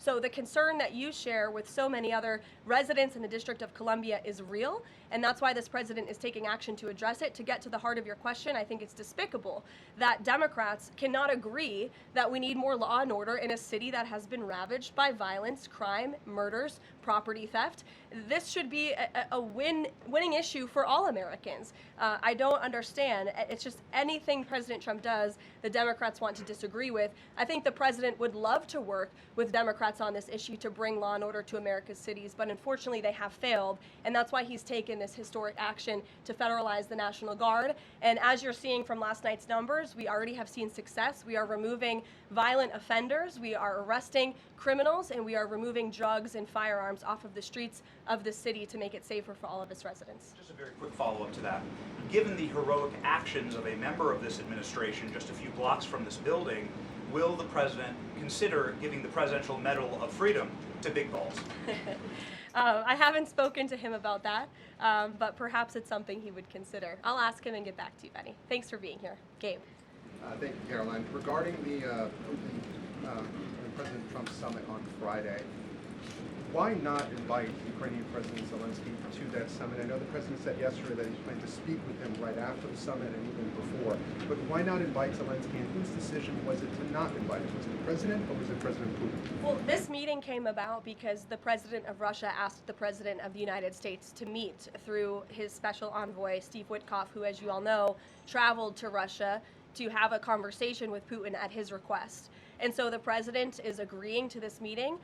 So the concern that you share with so many other residents in the District of Columbia is real, and that's why this president is taking action to address it. To get to the heart of your question, I think it's despicable that Democrats cannot agree that we need more law and order in a city that has been ravaged by violence, crime, murders, property theft. This should be a winning issue for all Americans. I don't understand. It's just anything President Trump does, the Democrats want to disagree with. I think the president would love to work with Democrats on this issue to bring law and order to America's cities, but unfortunately they have failed, and that's why he's taken this historic action to federalize the National Guard. And as you're seeing from last night's numbers, we already have seen success. We are removing violent offenders, we are arresting criminals, and we are removing drugs and firearms off of the streets of the city to make it safer for all of its residents. Just a very quick follow-up to that. Given the heroic actions of a member of this administration just a few blocks from this building, will the president consider giving the Presidential Medal of Freedom to Big Balls? I haven't spoken to him about that, but perhaps it's something he would consider. I'll ask him and get back to you, Benny. Thanks for being here. Gabe. Thank you, Karoline. Regarding the President Trump summit on Friday, why not invite Ukrainian President Zelensky to that summit? I know the president said yesterday that he's planning to speak with him right after the summit and even before, but why not invite Zelensky, and whose decision was it to not invite him? Was it the president or was it President Putin? Well, this meeting came about because the president of Russia asked the president of the United States to meet through his special envoy, Steve Witkoff, who, as you all know, traveled to Russia to have a conversation with Putin at his request. And so the president is agreeing to this meeting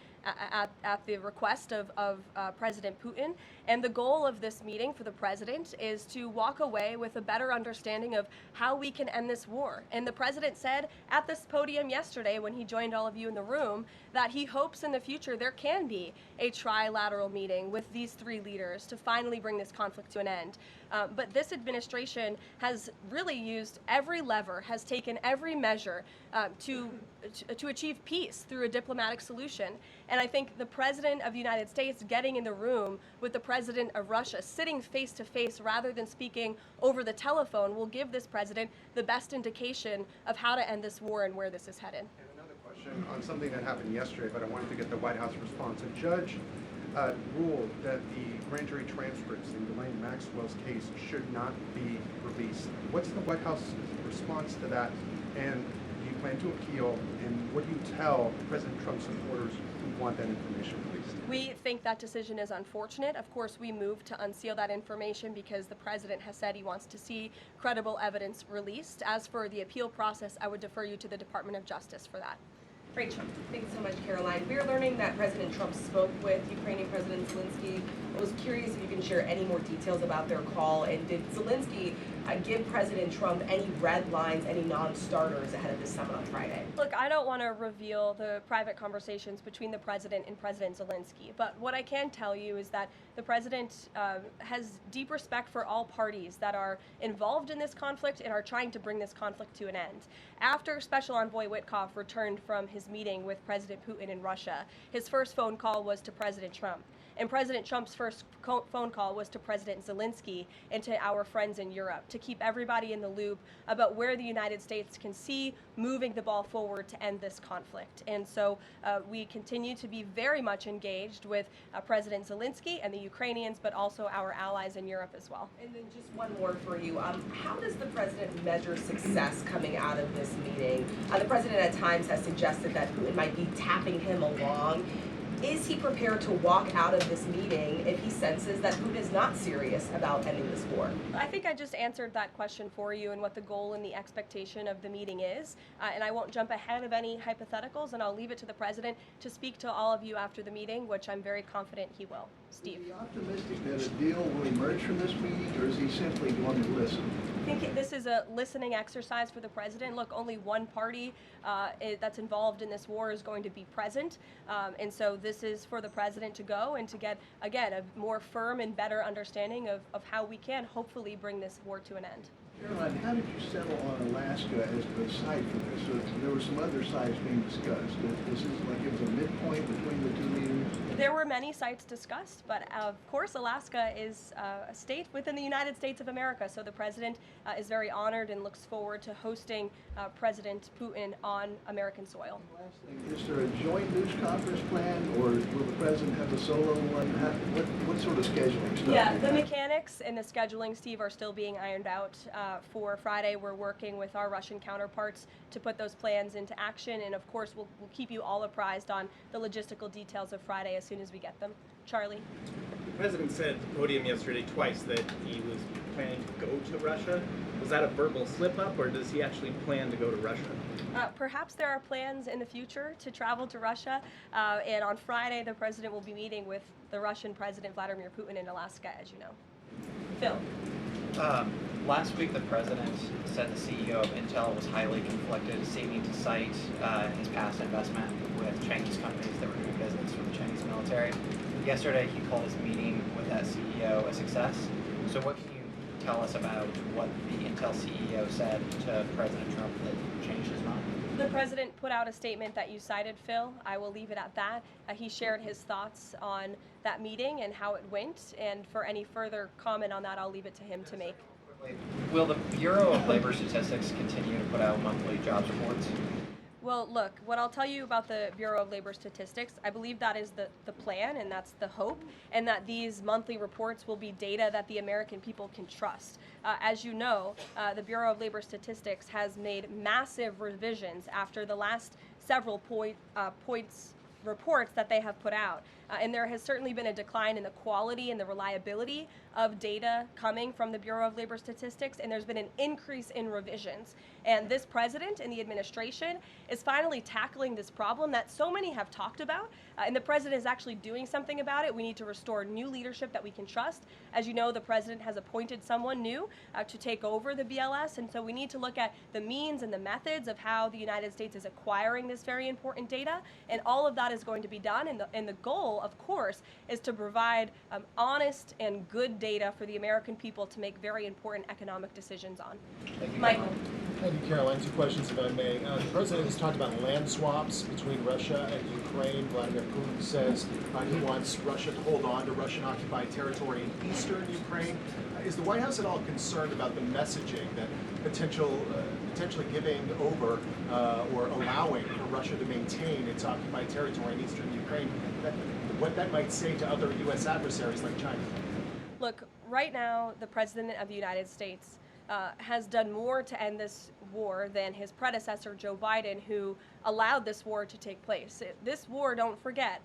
at the request of President Putin. And the goal of this meeting for the president is to walk away with a better understanding of how we can end this war. And the president said at this podium yesterday when he joined all of you in the room that he hopes in the future there can be a trilateral meeting with these three leaders to finally bring this conflict to an end. But this administration has really used every lever, has taken every measure to achieve peace through a diplomatic solution. And I think the president of the United States getting in the room with the president of Russia, sitting face to face rather than speaking over the telephone, will give this president the best indication of how to end this war and where this is headed. And another question on something that happened yesterday, but I wanted to get the White House response. A judge ruled that the grand jury transcripts in Ghislaine Maxwell's case should not be released. What's the White House response to that? And do you plan to appeal? And what do you tell President Trump supporters who want that information released? We think that decision is unfortunate. Of course, we moved to unseal that information because the president has said he wants to see credible evidence released. As for the appeal process, I would defer you to the Department of Justice for that. Rachel. Thanks so much, Karoline. We're learning that President Trump spoke with Ukrainian President Zelensky. I was curious if you can share any more details about their call, and did Zelensky give President Trump any red lines, any non-starters ahead of this summit on Friday? Look, I don't want to reveal the private conversations between the president and President Zelensky, but what I can tell you is that the president has deep respect for all parties that are involved in this conflict and are trying to bring this conflict to an end. After Special Envoy Witkoff returned from his meeting with President Putin in Russia, his first phone call was to President Trump. And President Trump's first phone call was to President Zelensky and to our friends in Europe to keep everybody in the loop about where the United States can see moving the ball forward to end this conflict. And so we continue to be very much engaged with President Zelensky and the Ukrainians, but also our allies in Europe as well. And then just one more for you. How does the president measure success coming out of this meeting? The president at times has suggested that Putin might be tapping him along. Is he prepared to walk out of this meeting if he senses that Putin is not serious about ending this war? I think I just answered that question for you and what the goal and the expectation of the meeting is. And I won't jump ahead of any hypotheticals, and I'll leave it to the president to speak to all of you after the meeting, which I'm very confident he will. Steve. Is he optimistic that a deal will emerge from this meeting, or is he simply going to listen? I think this is a listening exercise for the president. Look, only one party that's involved in this war is going to be present. And so this is for the president to go and to get, again, a more firm and better understanding of how we can hopefully bring this war to an end. Caroline, how did you settle on Alaska as the site for this? So there were some other sites being discussed. This is like it was a midpoint between the two meetings? There were many sites discussed, but of course Alaska is a state within the United States of America, so the president is very honored and looks forward to hosting President Putin on American soil. Last thing, is there a joint news conference plan, or will the president have a solo one? What sort of scheduling stuff? Yeah, the mechanics and the scheduling, Steve, are still being ironed out for Friday. We're working with our Russian counterparts to put those plans into action, and of course we'll keep you all apprised on the logistical details of Friday as soon as we get them. Charlie? The president said at the podium yesterday twice that he was planning to go to Russia. Was that a verbal slip-up, or does he actually plan to go to Russia? Perhaps there are plans in the future to travel to Russia, and on Friday the president will be meeting with the Russian President Vladimir Putin in Alaska, as you know. Phil? Last week, the president said the CEO of Intel was highly conflicted, seeming to cite his past investment with Chinese companies that were doing business with the Chinese military. Yesterday, he called his meeting with that CEO a success. So what can you tell us about what the Intel CEO said to President Trump that changed his mind? The president put out a statement that you cited, Phil. I will leave it at that. He shared his thoughts on that meeting and how it went, and for any further comment on that, I'll leave it to him to make. Will the Bureau of Labor Statistics continue to put out monthly jobs reports? Well, look, what I'll tell you about the Bureau of Labor Statistics, I believe that is the plan, and that's the hope, and that these monthly reports will be data that the American people can trust. As you know, the Bureau of Labor Statistics has made massive revisions after the last several points reports that they have put out. And there has certainly been a decline in the quality and the reliability of data coming from the Bureau of Labor Statistics, and there's been an increase in revisions. And this president and the administration is finally tackling this problem that so many have talked about, and the president is actually doing something about it. We need to restore new leadership that we can trust. As you know, the president has appointed someone new to take over the BLS, and so we need to look at the means and the methods of how the United States is acquiring this very important data, and all of that is going to be done, and the goal, of course, is to provide honest and good data for the American people to make very important economic decisions on. Thank you, Michael. Thank you, Caroline. Two questions, if I may. The president has talked about land swaps between Russia and Ukraine. Vladimir Putin says he wants Russia to hold on to Russian-occupied territory in eastern Ukraine. Is the White House at all concerned about the messaging that potentially giving over or allowing for Russia to maintain its occupied territory in eastern Ukraine, what that might say to other U.S. adversaries like China? Look, right now, the President of the United States has done more to end this war than his predecessor, Joe Biden, who allowed this war to take place. This war, don't forget,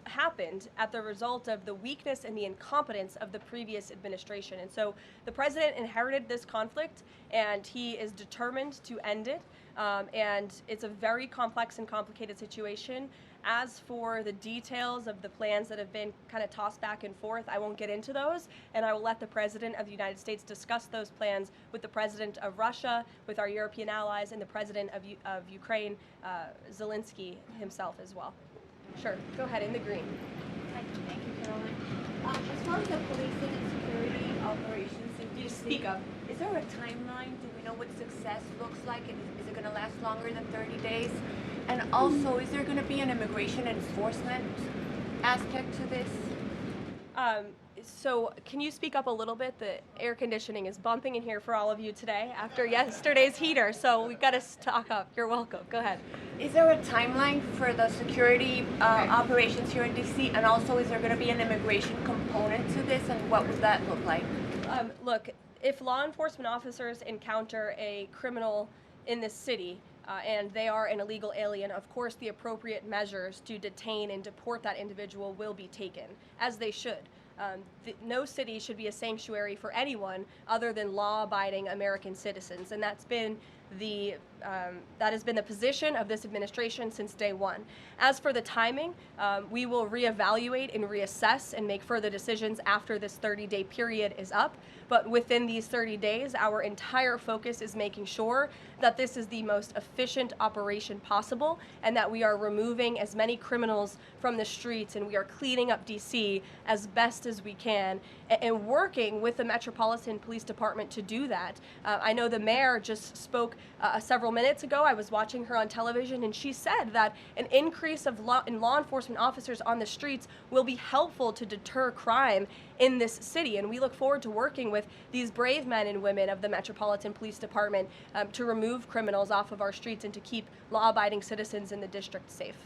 happened at the result of the weakness and the incompetence of the previous administration. And so the president inherited this conflict, and he is determined to end it. And it's a very complex and complicated situation. As for the details of the plans that have been kind of tossed back and forth, I won't get into those, and I will let the President of the United States discuss those plans with the President of Russia, with our European allies, and the President of Ukraine, Zelensky himself as well. Sure, go ahead, in the green. Thank you, Caroline. As far as the policing and security operations in You D.C., speak up. is there a timeline? Do we know what success looks like? And is it going to last longer than 30 days? And also, is there going to be an immigration enforcement aspect to this? So can you speak up a little bit? The air conditioning is bumping in here for all of you today after yesterday's heater, so we've got to stock up. You're welcome. Go ahead. Is there a timeline for the security operations here in D.C.? And also, is there going to be an immigration component to this, and what would that look like? Look, if law enforcement officers encounter a criminal in this city, and they are an illegal alien, of course the appropriate measures to detain and deport that individual will be taken, as they should. No city should be a sanctuary for anyone other than law-abiding American citizens, and that has been the position of this administration since day one. As for the timing, we will reevaluate and reassess and make further decisions after this 30-day period is up. But within these 30 days, our entire focus is making sure that this is the most efficient operation possible, and that we are removing as many criminals from the streets, and we are cleaning up D.C. as best as we can, and working with the Metropolitan Police Department to do that. I know the mayor just spoke several several minutes ago, I was watching her on television, and she said that an increase of law enforcement officers on the streets will be helpful to deter crime in this city. And we look forward to working with these brave men and women of the Metropolitan Police Department to remove criminals off of our streets and to keep law-abiding citizens in the district safe.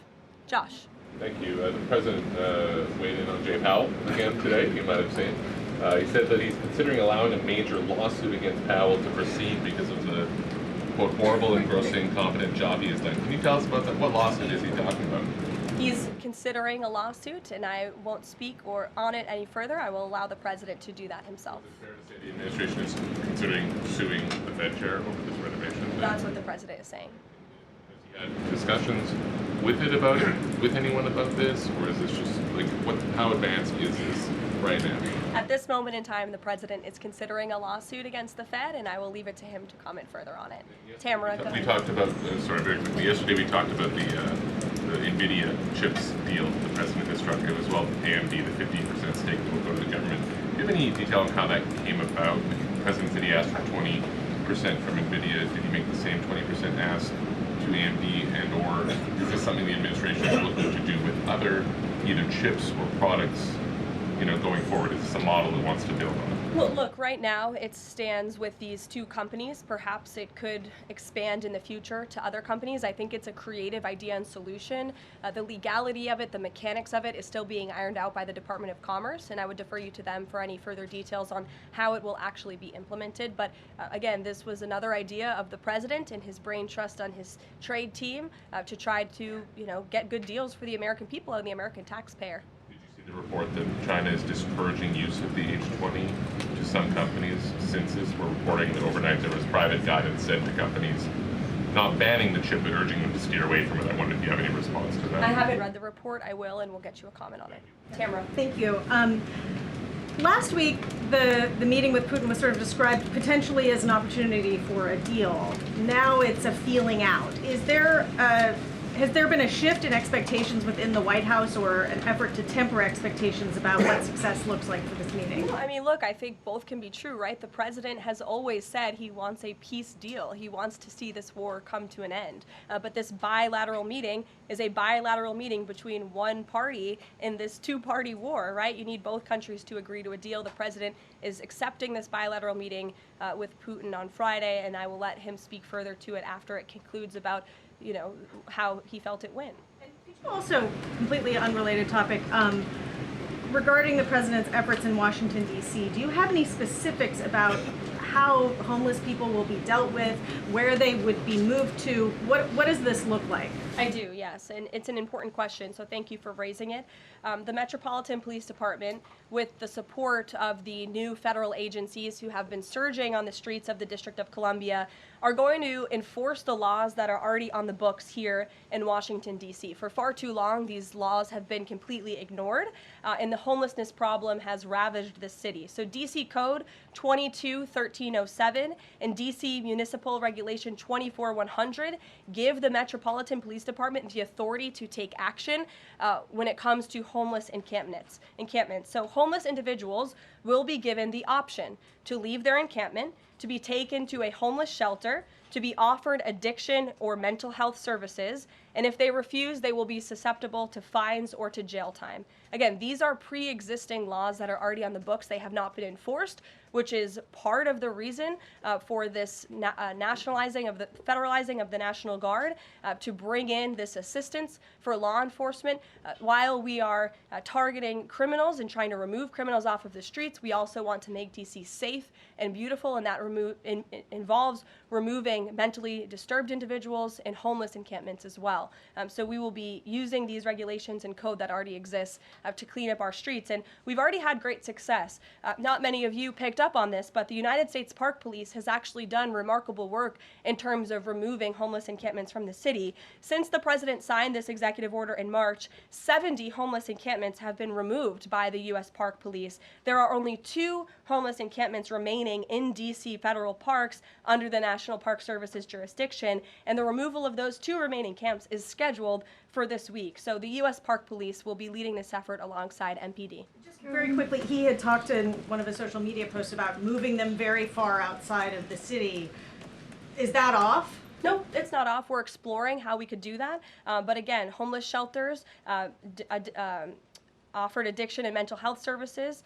Josh. Thank you. The President weighed in on Jay Powell again today, you might have seen. He said that he's considering allowing a major lawsuit against Powell to proceed because of the, quote, horrible and grossly incompetent job he has done. Can you tell us about that? What lawsuit is he talking about? He's considering a lawsuit, and I won't speak on it any further. I will allow the President to do that himself. Is it fair to say the administration is considering suing the Fed chair over this renovation? That's what the President is saying. Has he had discussions with anyone about this, or is this just like how advanced is this right now? At this moment in time, the President is considering a lawsuit against the Fed, and I will leave it to him to comment further on it. Tamara, go ahead. We talked about, yesterday we talked about the NVIDIA chips deal the President has struck as well, AMD, the 15% stake that will go to the government. Do you have any detail on how that came about? The President said he asked for 20% from NVIDIA. Did he make the same 20% ask to AMD, and or is this something the administration is looking to do with other either chips or products, going forward? Is this a model it wants to build on? Well, look, right now it stands with these two companies. Perhaps it could expand in the future to other companies. I think it's a creative idea and solution. The legality of it, the mechanics of it is still being ironed out by the Department of Commerce, and I would defer you to them for any further details on how it will actually be implemented. But again, this was another idea of the President and his brain trust on his trade team to try to, get good deals for the American people and the American taxpayer. The report that China is discouraging use of the H20 to some companies. Since this, we're reporting that overnight there was private guidance sent to companies not banning the chip but urging them to steer away from it. I wonder if you have any response to that. I haven't read the report. I will, and we'll get you a comment on it. Tamara. Thank you. Last week, the meeting with Putin was sort of described potentially as an opportunity for a deal. Now it's a feeling out. Has there been a shift in expectations within the White House or an effort to temper expectations about what success looks like for this meeting? Well, I mean, look, I think both can be true, right? The President has always said he wants a peace deal. He wants to see this war come to an end. But this bilateral meeting is a bilateral meeting between one party in this two-party war, right? You need both countries to agree to a deal. The President is accepting this bilateral meeting with Putin on Friday, and I will let him speak further to it after it concludes about how he felt it went. Also, completely unrelated topic, regarding the President's efforts in Washington, D.C., do you have any specifics about how homeless people will be dealt with, where they would be moved to? What does this look like? I do, yes, and it's an important question, so thank you for raising it. The Metropolitan Police Department, with the support of the new federal agencies who have been surging on the streets of the District of Columbia, are going to enforce the laws that are already on the books here in Washington, D.C. For far too long, these laws have been completely ignored, and the homelessness problem has ravaged the city. So D.C. Code 22-1307 and D.C. Municipal Regulation 24-100 give the Metropolitan Police Department the authority to take action when it comes to homeless encampments. So homeless individuals will be given the option to leave their encampment, to be taken to a homeless shelter, to be offered addiction or mental health services, and if they refuse, they will be susceptible to fines or to jail time. Again, these are pre-existing laws that are already on the books. They have not been enforced, which is part of the reason for this federalizing of the National Guard to bring in this assistance for law enforcement. While we are targeting criminals and trying to remove criminals off of the streets, we also want to make D.C. safe and beautiful, and that involves removing mentally disturbed individuals and homeless encampments as well. So we will be using these regulations and code that already exists to clean up our streets, and we've already had great success. Not many of you picked up on this, but the United States Park Police has actually done remarkable work in terms of removing homeless encampments from the city. Since the President signed this executive order in March, 70 homeless encampments have been removed by the U.S. Park Police. There are only 2 homeless encampments remaining in D.C. federal parks under the National Park Service's jurisdiction, and the removal of those 2 remaining camps is scheduled for this week. So the U.S. Park Police will be leading this effort alongside MPD. Just very quickly, he had talked in one of his social media posts about moving them very far outside of the city. Is that off? No, it's not off. We're exploring how we could do that. But again, homeless shelters, offered addiction and mental health services,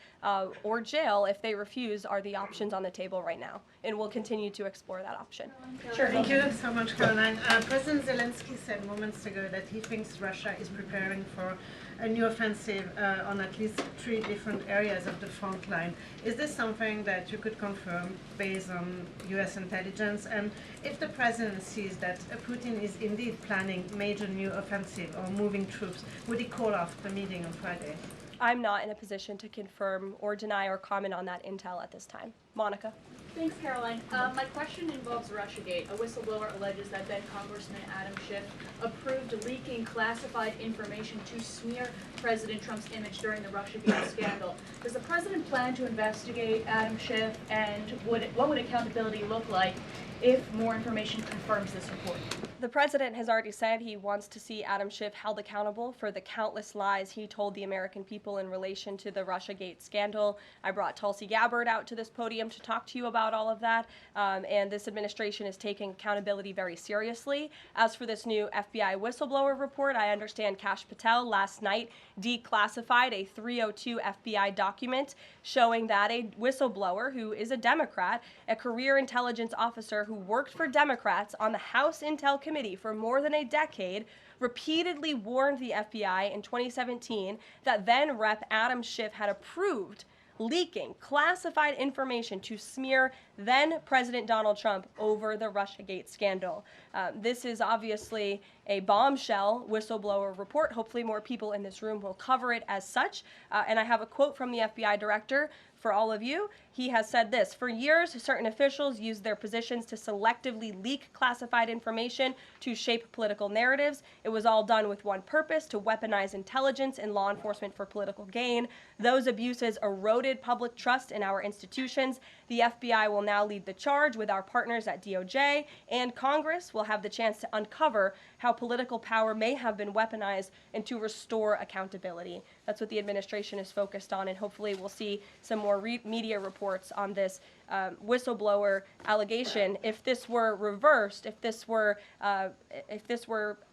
or jail if they refuse are the options on the table right now. And we'll continue to explore that option. Sure. Thank you so much, Caroline. President Zelensky said moments ago that he thinks Russia is preparing for a new offensive on at least 3 different areas of the front line. Is this something that you could confirm based on U.S. intelligence? And if the president sees that Putin is indeed planning major new offensive or moving troops, would he call off the meeting on Friday? I'm not in a position to confirm or deny or comment on that intel at this time. Monica? Thanks, Caroline. My question involves Russiagate. A whistleblower alleges that then Congressman Adam Schiff approved leaking classified information to smear President Trump's image during the Russiagate scandal. Does the president plan to investigate Adam Schiff, and what would accountability look like if more information confirms this report? The president has already said he wants to see Adam Schiff held accountable for the countless lies he told the American people in relation to the Russiagate scandal. I brought Tulsi Gabbard out to this podium to talk to you about all of that, and this administration is taking accountability very seriously. As for this new FBI whistleblower report, I understand Kash Patel last night declassified a 302 FBI document showing that a whistleblower who is a Democrat, a career intelligence officer who worked for Democrats on the House Intel Committee for more than a decade, repeatedly warned the FBI in 2017 that then Rep. Adam Schiff had approved leaking classified information to smear then President Donald Trump over the Russiagate scandal. This is obviously a bombshell whistleblower report. Hopefully more people in this room will cover it as such. And I have a quote from the FBI director for all of you. He has said this: "For years, certain officials used their positions to selectively leak classified information to shape political narratives. It was all done with one purpose: to weaponize intelligence and law enforcement for political gain. Those abuses eroded public trust in our institutions. The FBI will now lead the charge with our partners at DOJ, and Congress will have the chance to uncover how political power may have been weaponized and to restore accountability." That's what the administration is focused on, and hopefully we'll see some more media reports on this whistleblower allegation. If this were reversed, if this were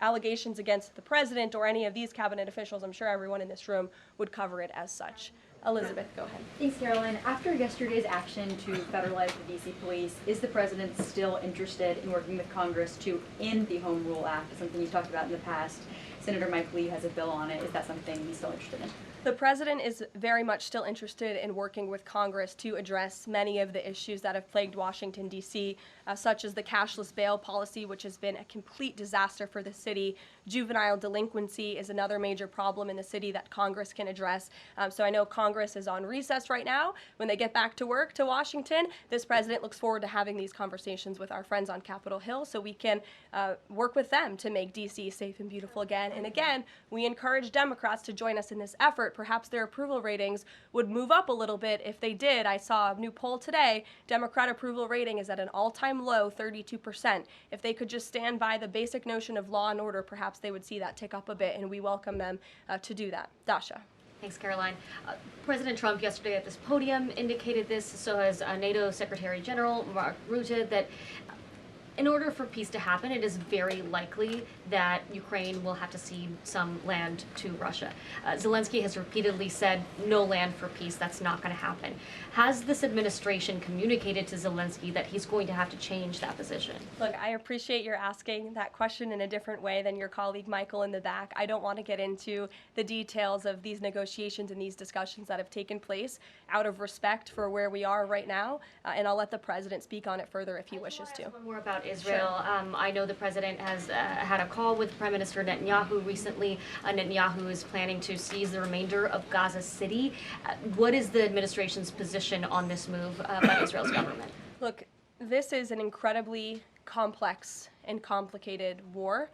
allegations against the president or any of these cabinet officials, I'm sure everyone in this room would cover it as such. Elizabeth, go ahead. Thanks, Caroline. After yesterday's action to federalize the D.C. police, is the president still interested in working with Congress to end the Home Rule Act? It's something you talked about in the past. Senator Mike Lee has a bill on it. Is that something he's still interested in? The president is very much still interested in working with Congress to address many of the issues that have plagued Washington, D.C., such as the cashless bail policy, which has been a complete disaster for the city. Juvenile delinquency is another major problem in the city that Congress can address. So I know Congress is on recess right now. When they get back to work to Washington, this president looks forward to having these conversations with our friends on Capitol Hill so we can work with them to make D.C. safe and beautiful again. And again, we encourage Democrats to join us in this effort. Perhaps their approval ratings would move up a little bit if they did. I saw a new poll today. Democrat approval rating is at an all-time low, 32%. If they could just stand by the basic notion of law and order, perhaps they would see that tick up a bit, and we welcome them to do that. Dasha. Thanks, Caroline. President Trump yesterday at this podium indicated this, so has NATO Secretary General Mark Rutte, that in order for peace to happen, it is very likely that Ukraine will have to cede some land to Russia. Zelensky has repeatedly said no land for peace. That's not going to happen. Has this administration communicated to Zelensky that he's going to have to change that position? Look, I appreciate your asking that question in a different way than your colleague Michael in the back. I don't want to get into the details of these negotiations and these discussions that have taken place out of respect for where we are right now, and I'll let the president speak on it further if he wishes to. One more about Israel. Sure. I know the president has had a call with Prime Minister Netanyahu recently. Netanyahu is planning to seize the remainder of Gaza City. What is the administration's position on this move by Israel's government? Look, this is an incredibly complex and complicated war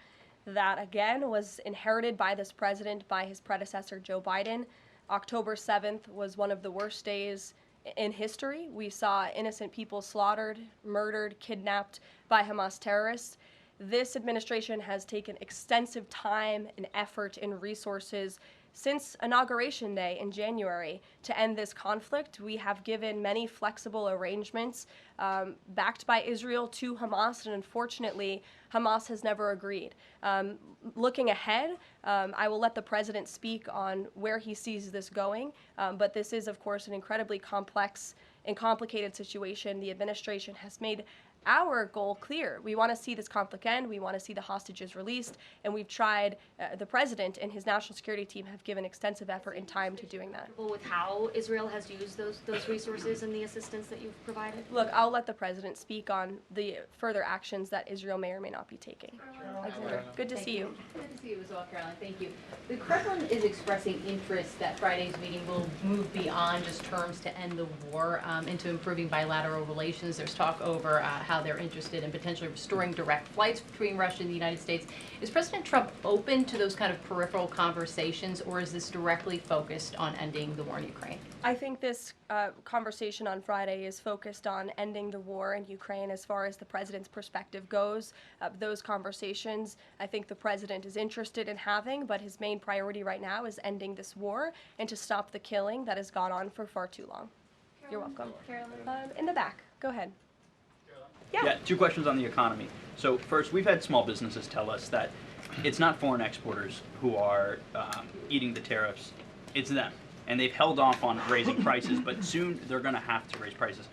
that, again, was inherited by this president, by his predecessor, Joe Biden. October 7th was one of the worst days in history. We saw innocent people slaughtered, murdered, kidnapped by Hamas terrorists. This administration has taken extensive time and effort and resources since Inauguration Day in January to end this conflict. We have given many flexible arrangements backed by Israel to Hamas, and unfortunately, Hamas has never agreed. Looking ahead, I will let the president speak on where he sees this going, but this is, of course, an incredibly complex and complicated situation. The administration has made our goal clear. We want to see this conflict end. We want to see the hostages released, and we've tried. The president and his national security team have given extensive effort and time to doing that. With how Israel has used those resources and the assistance that you've provided? Look, I'll let the president speak on the further actions that Israel may or may not be taking. Alexander, good to see you. Good to see you as well, Caroline. Thank you. The Kremlin is expressing interest that Friday's meeting will move beyond just terms to end the war into improving bilateral relations. There's talk over how they're interested in potentially restoring direct flights between Russia and the United States. Is President Trump open to those kind of peripheral conversations, or is this directly focused on ending the war in Ukraine? I think this conversation on Friday is focused on ending the war in Ukraine as far as the president's perspective goes. Those conversations, I think the president is interested in having, but his main priority right now is ending this war and to stop the killing that has gone on for far too long. Caroline. You're welcome. Caroline. In the back. Go ahead. Yeah, two questions on the economy. So first, we've had small businesses tell us that it's not foreign exporters who are eating the tariffs, it's them. And they've held off on raising prices, but soon they're going to have to raise prices.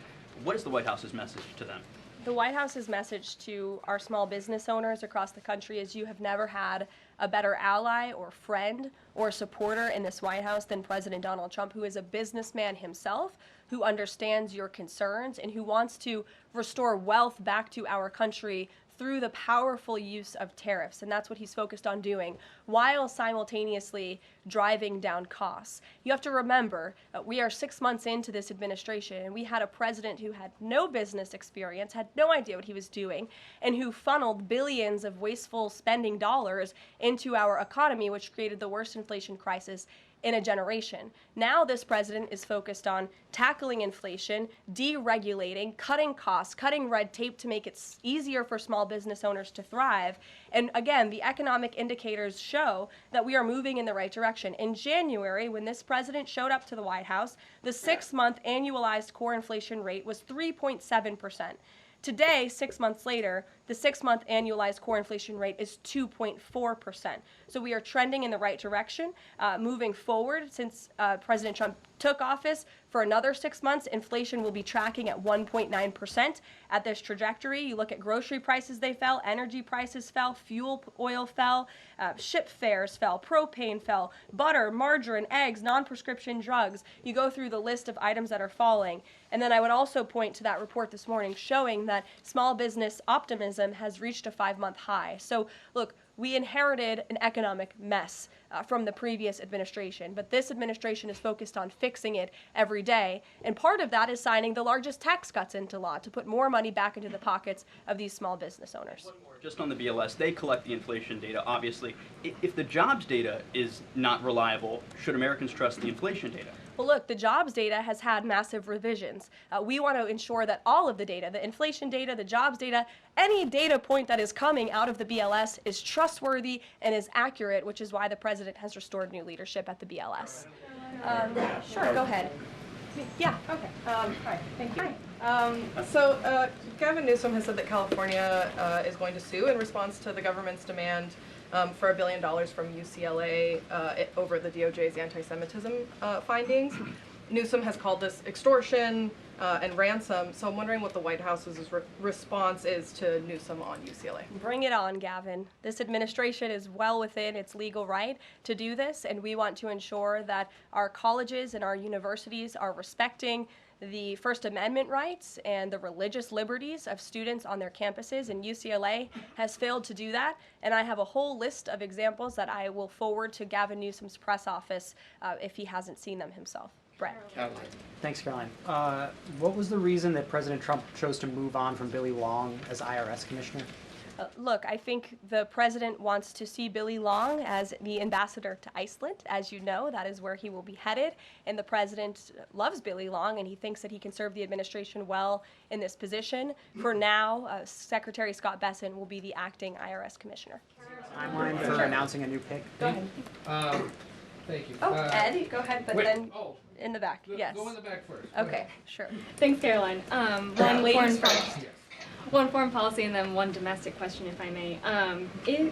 What is the White House's message to them? The White House's message to our small business owners across the country is you have never had a better ally or friend or supporter in this White House than President Donald Trump, who is a businessman himself, who understands your concerns and who wants to restore wealth back to our country through the powerful use of tariffs. And that's what he's focused on doing, while simultaneously driving down costs. You have to remember, we are 6 months into this administration, and we had a president who had no business experience, had no idea what he was doing, and who funneled billions of wasteful spending dollars into our economy, which created the worst inflation crisis in a generation. Now this president is focused on tackling inflation, deregulating, cutting costs, cutting red tape to make it easier for small business owners to thrive. And again, the economic indicators show that we are moving in the right direction. In January, when this president showed up to the White House, the 6-month annualized core inflation rate was 3.7%. Today, 6 months later, the 6-month annualized core inflation rate is 2.4%. So we are trending in the right direction. Moving forward, since President Trump took office, for another 6 months, inflation will be tracking at 1.9% at this trajectory. You look at grocery prices, they fell, energy prices fell, fuel oil fell, ship fares fell, propane fell, butter, margarine, eggs, non-prescription drugs. You go through the list of items that are falling. And then I would also point to that report this morning showing that small business optimism has reached a 5-month high. So look, we inherited an economic mess from the previous administration, but this administration is focused on fixing it every day. And part of that is signing the largest tax cuts into law to put more money back into the pockets of these small business owners. Just on the BLS, they collect the inflation data, obviously. If the jobs data is not reliable, should Americans trust the inflation data? Well, look, the jobs data has had massive revisions. We want to ensure that all of the data, the inflation data, the jobs data, any data point that is coming out of the BLS is trustworthy and is accurate, which is why the president has restored new leadership at the BLS. Sure, go ahead. Yeah. Okay. Hi. Thank you. Hi. Gavin Newsom has said that California is going to sue in response to the government's demand for $1 billion from UCLA over the DOJ's anti-Semitism findings. Newsom has called this extortion and ransom, so I'm wondering what the White House's response is to Newsom on UCLA. Bring it on, Gavin. This administration is well within its legal right to do this, and we want to ensure that our colleges and our universities are respecting the First Amendment rights and the religious liberties of students on their campuses, and UCLA has failed to do that. And I have a whole list of examples that I will forward to Gavin Newsom's press office if he hasn't seen them himself. Brett. Caroline. Thanks, Caroline. What was the reason that President Trump chose to move on from Billy Long as IRS commissioner? Look, I think the president wants to see Billy Long as the ambassador to Iceland. As you know, that is where he will be headed. And the president loves Billy Long, and he thinks that he can serve the administration well in this position. For now, Secretary Scott Bessent will be the acting IRS commissioner. Timeline for announcing a new pick? Go ahead. Thank you. Oh, Ed, go ahead, but wait, then in the back, yes. Go in the back first. Go Okay, ahead. sure. Thanks, Caroline. One Ladies foreign first. one foreign policy and then one domestic question, if I may.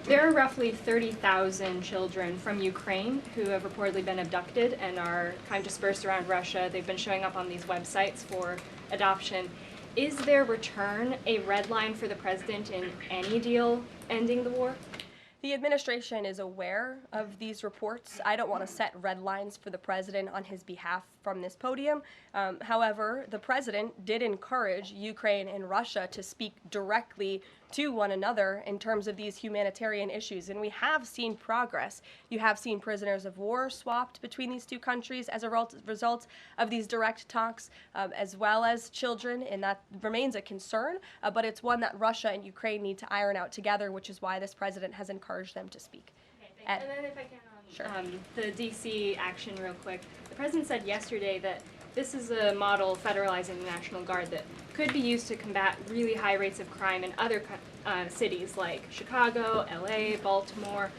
There are roughly 30,000 children from Ukraine who have reportedly been abducted and are kind of dispersed around Russia. They've been showing up on these websites for adoption. Is their return a red line for the president in any deal ending the war? The administration is aware of these reports. I don't want to set red lines for the president on his behalf from this podium. However, the president did encourage Ukraine and Russia to speak directly to one another in terms of these humanitarian issues, and we have seen progress. You have seen prisoners of war swapped between these two countries as a result of these direct talks, as well as children, and that remains a concern, but it's one that Russia and Ukraine need to iron out together, which is why this president has encouraged them to speak. And then if I can, the D.C. action real quick. The president said yesterday that this is a model federalizing the National Guard that could be used to combat really high rates of crime in other cities like Chicago, LA, Baltimore.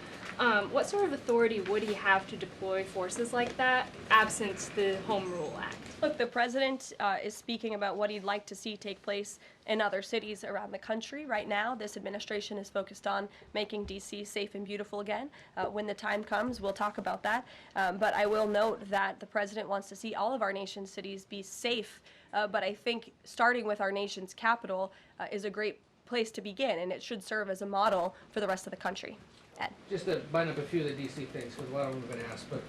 What sort of authority would he have to deploy forces like that, absent the Home Rule Act? Look, the president is speaking about what he'd like to see take place in other cities around the country. Right now, this administration is focused on making D.C. safe and beautiful again. When the time comes, we'll talk about that. But I will note that the president wants to see all of our nation's cities be safe. But I think starting with our nation's capital is a great place to begin, and it should serve as a model for the rest of the country. Ed. Just to bind up a few of the D.C. things, because a lot of them have been asked, but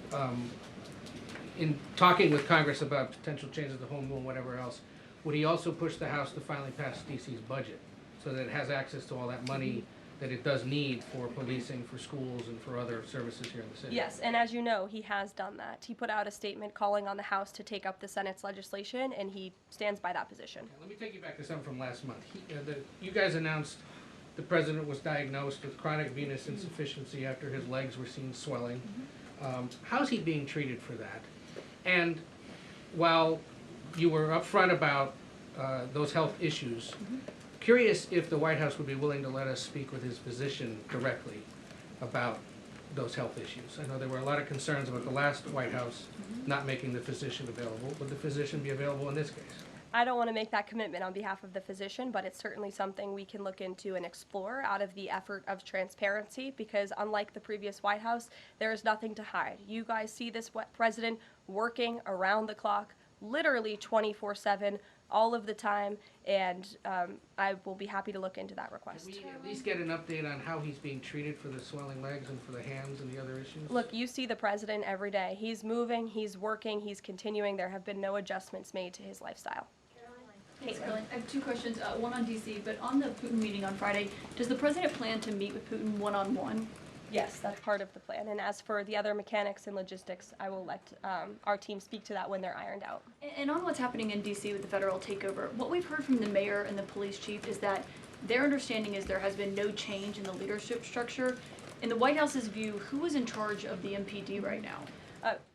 in talking with Congress about potential changes to the home rule and whatever else, would he also push the House to finally pass D.C.'s budget so that it has access to all that money that it does need for policing, for schools, and for other services here in the city? Yes, and as you know, he has done that. He put out a statement calling on the House to take up the Senate's legislation, and he stands by that position. Let me take you back to something from last month. You guys announced the president was diagnosed with chronic venous insufficiency after his legs were seen swelling. How's he being treated for that? And while you were upfront about those health issues, curious if the White House would be willing to let us speak with his physician directly about those health issues. I know there were a lot of concerns about the last White House not making the physician available. Would the physician be available in this case? I don't want to make that commitment on behalf of the physician, but it's certainly something we can look into and explore out of the effort of transparency, because unlike the previous White House, there is nothing to hide. You guys see this president working around the clock, literally 24/7, all of the time, and I will be happy to look into that request. Can we at least get an update on how he's being treated for the swelling legs and for the hands and the other issues? Look, you see the president every day. He's moving, he's working, he's continuing. There have been no adjustments made to his lifestyle. Thanks, Caroline. I have two questions, one on D.C., but on the Putin meeting on Friday, does the president plan to meet with Putin one-on-one? Yes, that's part of the plan. And as for the other mechanics and logistics, I will let our team speak to that when they're ironed out. And on what's happening in D.C. with the federal takeover, what we've heard from the mayor and the police chief is that their understanding is there has been no change in the leadership structure. In the White House's view, who is in charge of the MPD right now?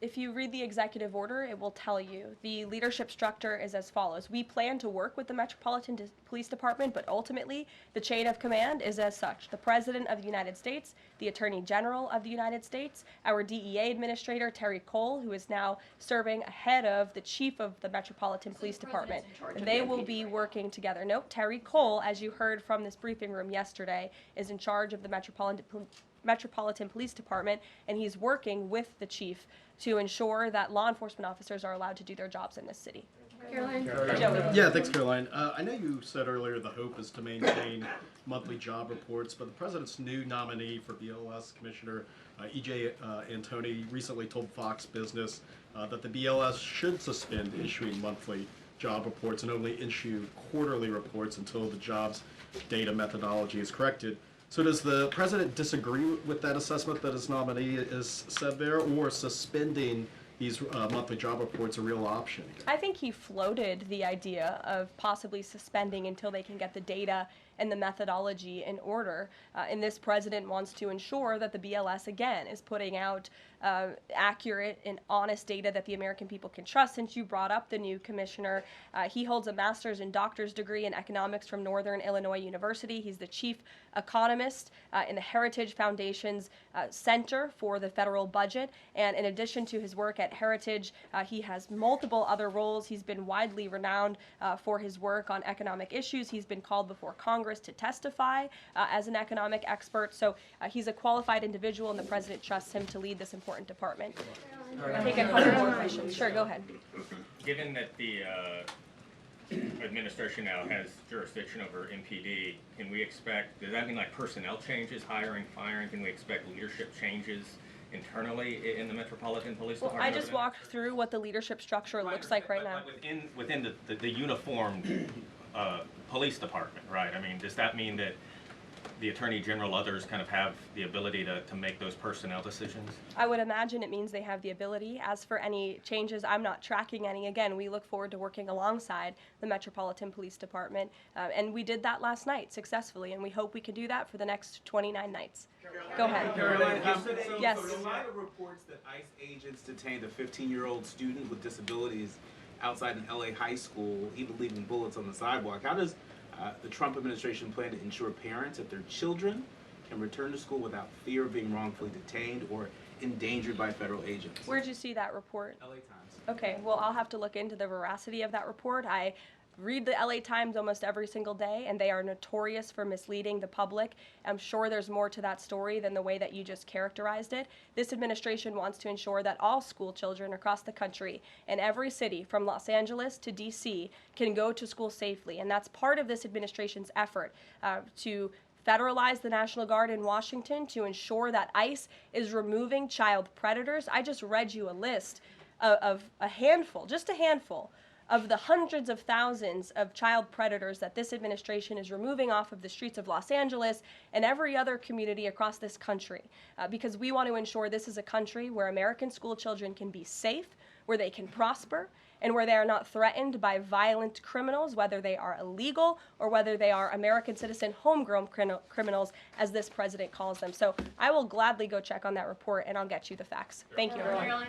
If you read the executive order, it will tell you. The leadership structure is as follows. We plan to work with the Metropolitan Police Department, but ultimately the chain of command is as such. The President of the United States, the Attorney General of the United States, our DEA Administrator, Terry Cole, who is now serving ahead of the Chief of the Metropolitan Police Department. They will be working together. Nope, Terry Cole, as you heard from this briefing room yesterday, is in charge of the Metropolitan Police Department, and he's working with the chief to ensure that law enforcement officers are allowed to do their jobs in this city. Caroline? Yeah, thanks, Caroline. I know you said earlier the hope is to maintain monthly job reports, but the president's new nominee for BLS Commissioner E.J. Antoni recently told Fox Business that the BLS should suspend issuing monthly job reports and only issue quarterly reports until the jobs data methodology is corrected. So does the president disagree with that assessment that his nominee is said there, or suspending these monthly job reports a real option? I think he floated the idea of possibly suspending until they can get the data and the methodology in order. And this president wants to ensure that the BLS, again, is putting out accurate and honest data that the American people can trust. Since you brought up the new commissioner, he holds a master's and doctor's degree in economics from Northern Illinois University. He's the chief economist in the Heritage Foundation's Center for the Federal Budget. And in addition to his work at Heritage, he has multiple other roles. He's been widely renowned for his work on economic issues. He's been called before Congress to testify as an economic expert. So he's a qualified individual, and the president trusts him to lead this important department. I think a couple more questions. Sure, go ahead. Given that the administration now has jurisdiction over MPD, can we expect, does that mean like personnel changes, hiring, firing? Can we expect leadership changes internally in the Metropolitan Police Department? I just walked through what the leadership structure looks like right now. Within the uniformed police department, right? I mean, does that mean that the Attorney General, others kind of have the ability to make those personnel decisions? I would imagine it means they have the ability. As for any changes, I'm not tracking any. Again, we look forward to working alongside the Metropolitan Police Department, and we did that last night successfully, and we hope we can do that for the next 29 nights. Go ahead. Karoline, yes. So there are a lot of reports that ICE agents detained a 15-year-old student with disabilities outside an LA high school, even leaving bullets on the sidewalk. How does the Trump administration plan to ensure parents that their children can return to school without fear of being wrongfully detained or endangered by federal agents? Where'd you see that report? LA Times. Okay, well, I'll have to look into the veracity of that report. I read the LA Times almost every single day, and they are notorious for misleading the public. I'm sure there's more to that story than the way that you just characterized it. This administration wants to ensure that all school children across the country in every city, from Los Angeles to D.C., can go to school safely, and that's part of this administration's effort to federalize the National Guard in Washington, to ensure that ICE is removing child predators. I just read you a list of a handful, just a handful, of the hundreds of thousands of child predators that this administration is removing off of the streets of Los Angeles and every other community across this country, because we want to ensure this is a country where American school children can be safe, where they can prosper, and where they are not threatened by violent criminals, whether they are illegal or whether they are American citizen homegrown criminals, as this president calls them. So I will gladly go check on that report, and I'll get you the facts. Thank you, everyone.